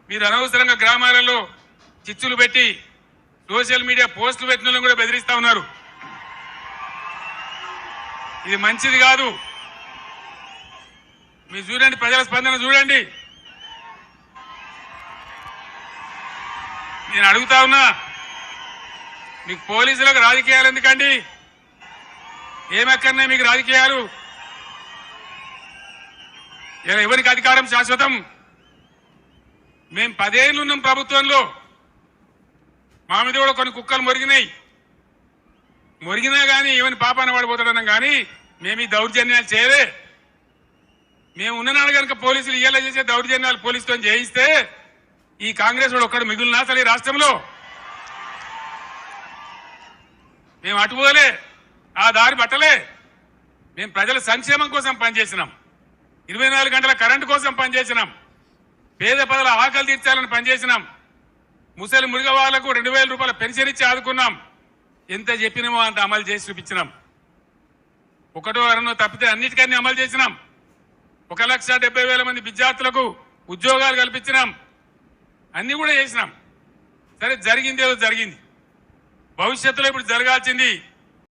మీరు అనవసరంగా గ్రామాలలో చిచ్చులు పెట్టి సోషల్ మీడియా పోస్టులు పెట్టిన కూడా బెదిరిస్తా ఉన్నారు. ఇది మంచిది కాదు. మీరు చూడండి, ప్రజల స్పందన చూడండి. నేను అడుగుతా ఉన్నా, మీకు పోలీసులకు రాజకీయాలు ఎందుకండి? ఏమక్కర్నే మీకు రాజకీయాలు? ఎవరికి అధికారం శాశ్వతం? మేము 10 ఏళ్ళు ఉన్నాం ప్రభుత్వంలో. మా మీద కూడా కొన్ని కుక్కలు మొరిగినా కానీ ఏమని పాపాన పడిపోతాడన్నాం, కానీ మేము ఈ దౌర్జన్యాలు చేయలే. మేము ఉన్ననాడు కనుక పోలీసులు ఇయ్యాల చేసే దౌర్జన్యాలు పోలీసుతో చేయిస్తే ఈ కాంగ్రెస్ వాడు ఒక్కడు మిగులునా అసలు ఈ రాష్ట్రంలో? మేము అటుపోలే, ఆ దారి పట్టలే. మేము ప్రజల సంక్షేమం కోసం పనిచేసినాం, 24 గంటల కరెంటు కోసం పనిచేసినాం, పేద ప్రజల ఆకలి తీర్చాలని పనిచేసినాం, ముసలి మురిగ వాళ్లకు 2000 రూపాయల పెన్షన్ ఇచ్చి ఆదుకున్నాం. ఎంత చెప్పినామో అంత అమలు చేసి చూపించినాం. ఒకటో అరనో తప్పితే అన్నిటికన్నీ అమలు చేసినాం. 1,70,000 మంది విద్యార్థులకు ఉద్యోగాలు కల్పించినాం. అన్ని కూడా చేసినాం. సరే, జరిగింది ఏదో జరిగింది. భవిష్యత్తులో ఇప్పుడు జరగాల్సింది